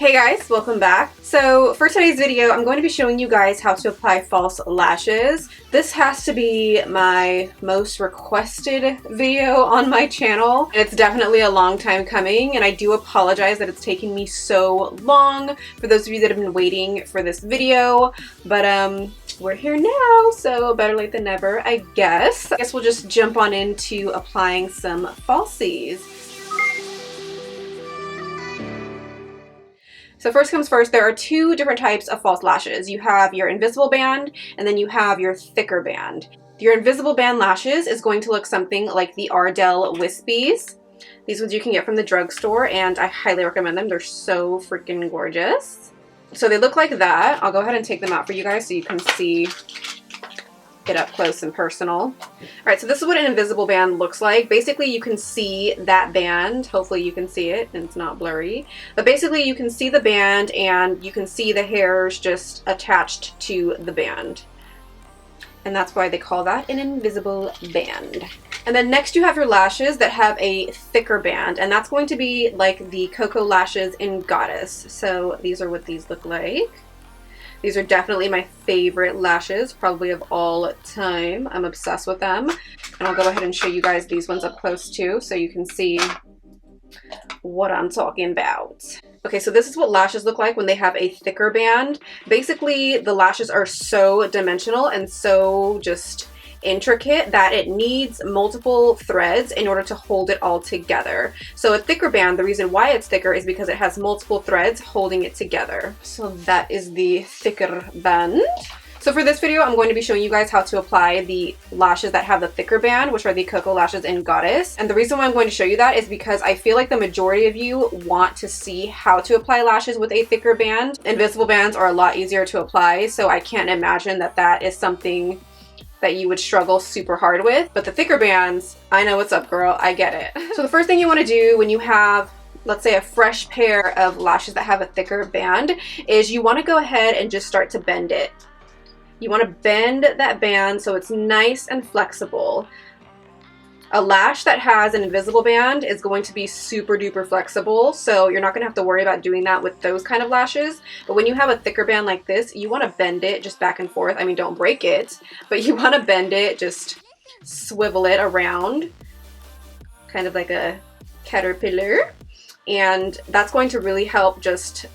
Hey guys, welcome back. So for today's video, I'm going to be showing you guys how to apply false lashes. This has to be my most requested video on my channel. It's definitely a long time coming, and I do apologize that it's taking me so long for those of you that have been waiting for this video, but we're here now, so better late than never, I guess. I guess we'll just jump on into applying some falsies. So first comes first, there are two different types of false lashes. You have your invisible band, and then you have your thicker band. Your invisible band lashes is going to look something like the Ardell Wispies. These ones you can get from the drugstore, and I highly recommend them. They're so freaking gorgeous. So they look like that. I'll go ahead and take them out for you guys so you can see it up close and personal. All right, so this is what an invisible band looks like. Basically, you can see that band. Hopefully you can see it and it's not blurry. But basically you can see the band and you can see the hairs just attached to the band. And that's why they call that an invisible band. And then next you have your lashes that have a thicker band, and that's going to be like the Koko lashes in Goddess. So these are what these look like. These are definitely my favorite lashes, probably of all time. I'm obsessed with them. And I'll go ahead and show you guys these ones up close too, so you can see what I'm talking about. Okay, so this is what lashes look like when they have a thicker band. Basically, the lashes are so dimensional and so just intricate that it needs multiple threads in order to hold it all together. So a thicker band, the reason why it's thicker is because it has multiple threads holding it together. So that is the thicker band. So for this video, I'm going to be showing you guys how to apply the lashes that have the thicker band, which are the Koko lashes in Goddess. And the reason why I'm going to show you that is because I feel like the majority of you want to see how to apply lashes with a thicker band. Invisible bands are a lot easier to apply, so I can't imagine that that is something that you would struggle super hard with. But the thicker bands, I know what's up, girl. I get it. So the first thing you want to do when you have, let's say, a fresh pair of lashes that have a thicker band is you want to go ahead and just start to bend it. You want to bend that band so it's nice and flexible. A lash that has an invisible band is going to be super duper flexible, so you're not going to have to worry about doing that with those kind of lashes. But when you have a thicker band like this, you want to bend it just back and forth. I mean, don't break it, but you want to bend it, just swivel it around, kind of like a caterpillar. And that's going to really help just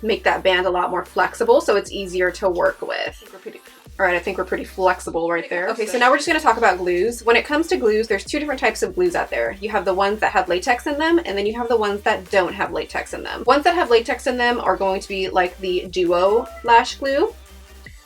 make that band a lot more flexible so it's easier to work with. Alright, I think we're pretty flexible right there. Okay, so now we're just going to talk about glues. When it comes to glues, there's two different types of glues out there. You have the ones that have latex in them, and then you have the ones that don't have latex in them. Ones that have latex in them are going to be like the Duo lash glue.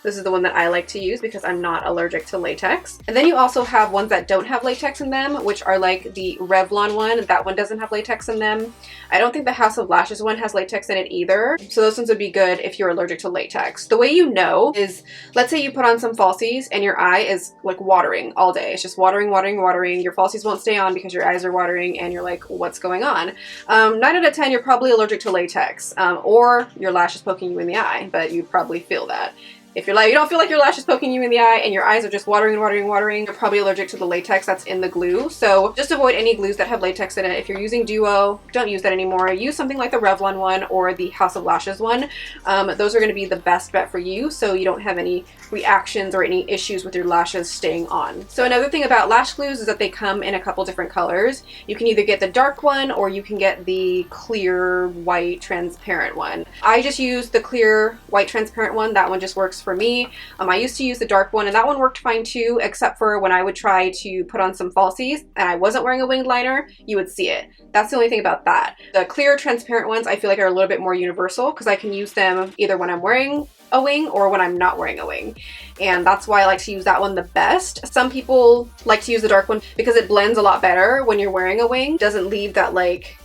This is the one that I like to use because I'm not allergic to latex. And then you also have ones that don't have latex in them, which are like the Revlon one. That one doesn't have latex in them. I don't think the House of Lashes one has latex in it either. So those ones would be good if you're allergic to latex. The way you know is, let's say you put on some falsies and your eye is like watering all day. It's just watering, watering, watering. Your falsies won't stay on because your eyes are watering and you're like, what's going on? 9 out of 10, you're probably allergic to latex, or your lash is poking you in the eye, but you probably feel that. If you don't feel like your lash is poking you in the eye and your eyes are just watering and watering and watering, you're probably allergic to the latex that's in the glue. So just avoid any glues that have latex in it. If you're using Duo, don't use that anymore. Use something like the Revlon one or the House of Lashes one. Those are going to be the best bet for you so you don't have any reactions or any issues with your lashes staying on. So another thing about lash glues is that they come in a couple different colors. You can either get the dark one or you can get the clear white transparent one. I just use the clear white transparent one. That one just works for me. I used to use the dark one and that one worked fine too, except for when I would try to put on some falsies and I wasn't wearing a winged liner, you would see it. That's the only thing about that. The clear transparent ones I feel like are a little bit more universal because I can use them either when I'm wearing a wing or when I'm not wearing a wing, and that's why I like to use that one the best. Some people like to use the dark one because it blends a lot better when you're wearing a wing. Doesn't leave that like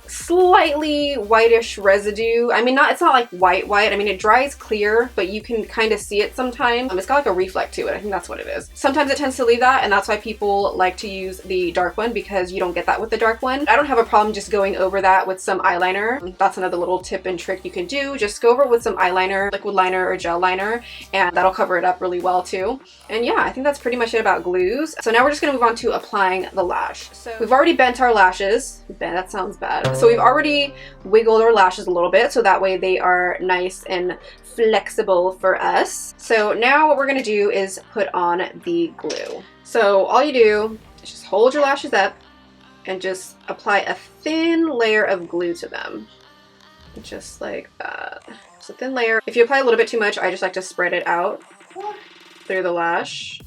slightly whitish residue. I mean, it's not like white. I mean, it dries clear, but you can kind of see it sometimes. It's got like a reflect to it. I think that's what it is. Sometimes it tends to leave that, and that's why people like to use the dark one because you don't get that with the dark one. I don't have a problem just going over that with some eyeliner. That's another little tip and trick you can do. Just go over it with some eyeliner, liquid liner or gel liner, and that'll cover it up really well too. And yeah, I think that's pretty much it about glues. So now we're just gonna move on to applying the lash. So we've already bent our lashes. Bent, that sounds bad. So So we've already wiggled our lashes a little bit so that way they are nice and flexible for us. So now what we're gonna do is put on the glue. So all you do is just hold your lashes up and just apply a thin layer of glue to them. Just like that. Just a thin layer. If you apply a little bit too much, I just like to spread it out through the lash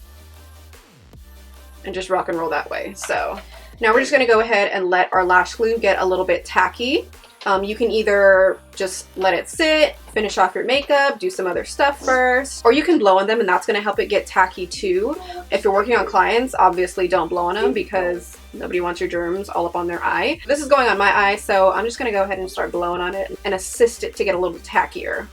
and just rock and roll that way. So now we're just gonna go ahead and let our lash glue get a little bit tacky. You can either just let it sit, finish off your makeup, do some other stuff first, or you can blow on them and that's gonna help it get tacky too. If you're working on clients, obviously don't blow on them because nobody wants your germs all up on their eye. This is going on my eye, so I'm just gonna go ahead and start blowing on it and assist it to get a little tackier.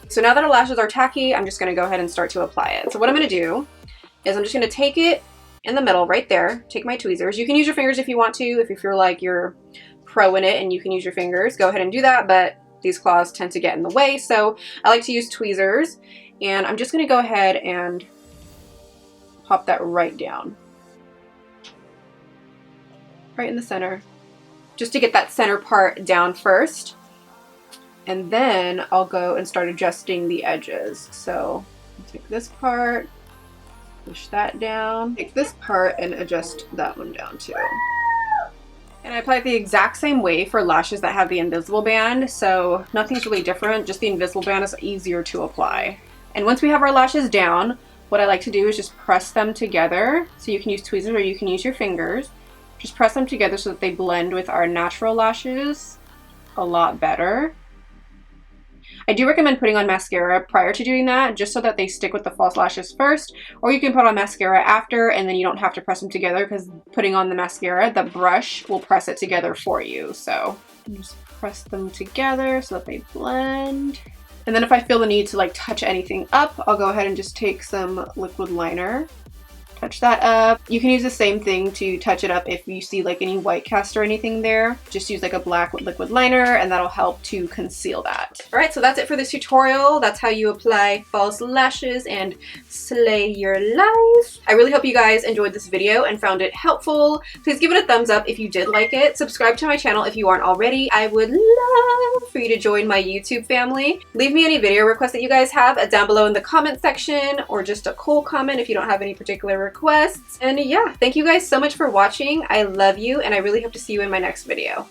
So now that our lashes are tacky, I'm just gonna go ahead and start to apply it. So what I'm gonna do is I'm just gonna take it in the middle right there, take my tweezers. You can use your fingers if you want to, if you feel like you're pro in it and you can use your fingers, go ahead and do that, but these claws tend to get in the way, so I like to use tweezers. And I'm just gonna go ahead and pop that right down. Right in the center. Just to get that center part down first. And then I'll go and start adjusting the edges. So I'll take this part, push that down, take this part and adjust that one down too. And I apply it the exact same way for lashes that have the invisible band, so nothing's really different, just the invisible band is easier to apply. And once we have our lashes down, what I like to do is just press them together. So you can use tweezers or you can use your fingers. Just press them together so that they blend with our natural lashes a lot better. I do recommend putting on mascara prior to doing that, just so that they stick with the false lashes first, or you can put on mascara after and then you don't have to press them together because putting on the mascara, the brush will press it together for you. So just press them together so that they blend. And then if I feel the need to like touch anything up, I'll go ahead and just take some liquid liner. Touch that up. You can use the same thing to touch it up if you see like any white cast or anything there. Just use like a black liquid liner and that'll help to conceal that. All right, so that's it for this tutorial. That's how you apply false lashes and slay your life. I really hope you guys enjoyed this video and found it helpful. Please give it a thumbs up if you did like it. Subscribe to my channel if you aren't already. I would love for you to join my YouTube family. Leave me any video requests that you guys have down below in the comment section, or just a cool comment if you don't have any particular requests. And yeah, thank you guys so much for watching. I love you and I really hope to see you in my next video.